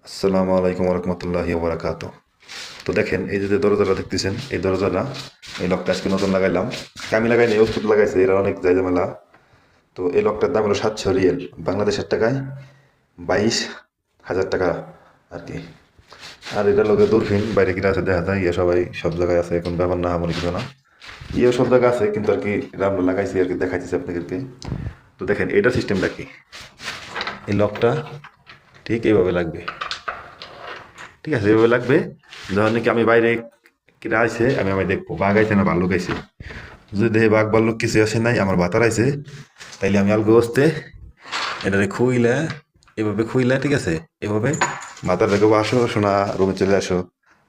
আসসালামু আলাইকুম রহমতুল্লাহি ওবরাকাত। তো দেখেন এই যে দরজাটা দেখতেছেন, এই দরজাটা এই লকটা আজকে নতুন লাগাইলাম। আমি লাগাইনি, ওষুধ লাগাইছে, এরা অনেক জায়জামেলা। তো এই লকটার দাম হলো 700 রিয়েল, বাংলাদেশের টাকায় 22,000 টাকা আর কি। আর এটা লোকে দূরফিন বাইরে কিনা আছে দেখা যায়, ইয়ে সবাই সব জায়গায় আছে, এখন ব্যাপার না আমার কিছু না। ইয়েও সব জায়গায় আছে, কিন্তু আর কি আমরা লাগাইছি আর কি, দেখাইতেছি আপনাদেরকে। তো দেখেন এটা সিস্টেমটা কি, এই লকটা ঠিক এইভাবে লাগবে। ঠিক আছে, এভাবে লাগবে। যখন নাকি আমি বাইরে কিনা আইছে, আমি দেখবো বাঘ আইছে না ভাল্লুক আইছে। যদি দেখি বাঘ ভাল্লুক কিছু আসে নাই, আমার বাতার আইছে, তাইলে আমি আলগো বসতে এটারে খুইলা, এভাবে খুইলা, ঠিক আছে, এভাবে মাথার দেখবো আসো শোনা, রুমে চলে আসো।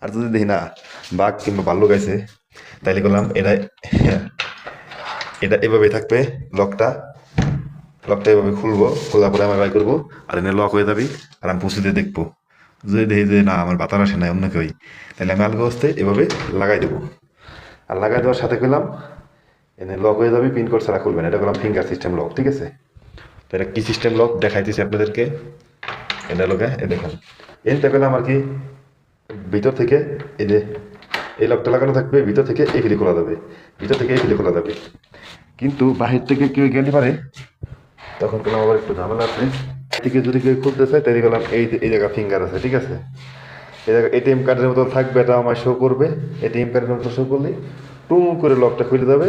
আর যদি দেখি না বাঘ কিংবা ভাল্লুক আইছে, তাইলে করলাম এটা এটা এভাবে থাকবে। লকটা লকটা এভাবে খুলবো, খোলার পরে আমি বাই করবো, আর এনে লক হয়ে যাবি। আর আমি পুষে দিয়ে দেখবো, যদি দেখি যে না আমার বাতার আসে নাই অন্য কেউই, তাহলে আমি আলগা হস্তে এভাবে লাগাই দেবো। আর লাগাই দেওয়ার সাথে করলাম এনে লক হয়ে যাবে, পিন কোড ছাড়া খুলবেন। এটা করলাম ফিঙ্গার সিস্টেম লক, ঠিক আছে। তো এটা কি সিস্টেম লক দেখাইতেছি আপনাদেরকে। এটা লোকে এ দেখুন, এনটা পেলাম আর কি, ভিতর থেকে এই যে এই লকটা লাগানো থাকবে, ভিতর থেকে এই ফিলি খোলা যাবে, ভিতর থেকে এই ফিলি খোলা যাবে। কিন্তু বাহির থেকে কেউ গেলে পারে, তখন তোমার আবার একটু ঝামেলা আছে। থেকে যদি কেউ খুলতে চায় তাই গেলাম এই জায়গা ফিঙ্গার আছে, ঠিক আছে। এই জায়গায় এটিএম কার্ডের মতো থাকবে, এটা আমার শো করবে। এটিএম কার্ডের মতো শো করলে টুম করে লকটা খুলে যাবে,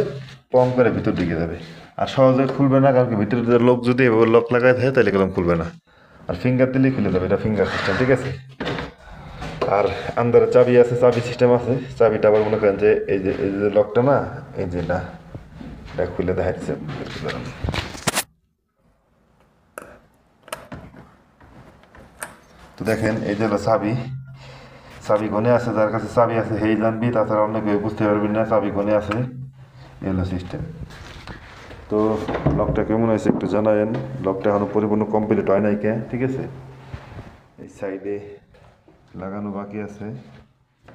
পং করে ভিতর ঢুকে যাবে। আর সহজে খুলবে না, কারণ কি ভিতরে লোক যদি এভাবে লক লাগায় থাকে তাহলে গেলাম খুলবে না। আর ফিঙ্গার দিলেই খুলে যাবে, এটা ফিঙ্গার সিস্টেম, ঠিক আছে। আর আন্দারে চাবি আছে, চাবি সিস্টেম আছে। চাবিটা আবার মনে করেন যে এই যে লকটা না, এই যে না, এটা খুলে দেখা যাচ্ছে। তো দেখেন এই যে হলো চাবি। চাবি গনে আছে, যার কাছে চাবি আছে সেই জানবি, তাছাড়া অন্য কেউ বুঝতে পারবি না চাবি গনে আছে। এই হলো সিস্টেম। তো লকটা কেমন হয়েছে একটু জানায়েন। লকটা এখনো পরিপূর্ণ কমপ্লিট হয় নাই কে, ঠিক আছে। এই সাইডে লাগানো বাকি আছে।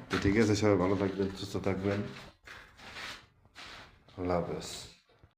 তো ঠিক আছে, সবাই ভালো থাকবেন, সুস্থ থাকবেন, আল্লাহ হাফেজ।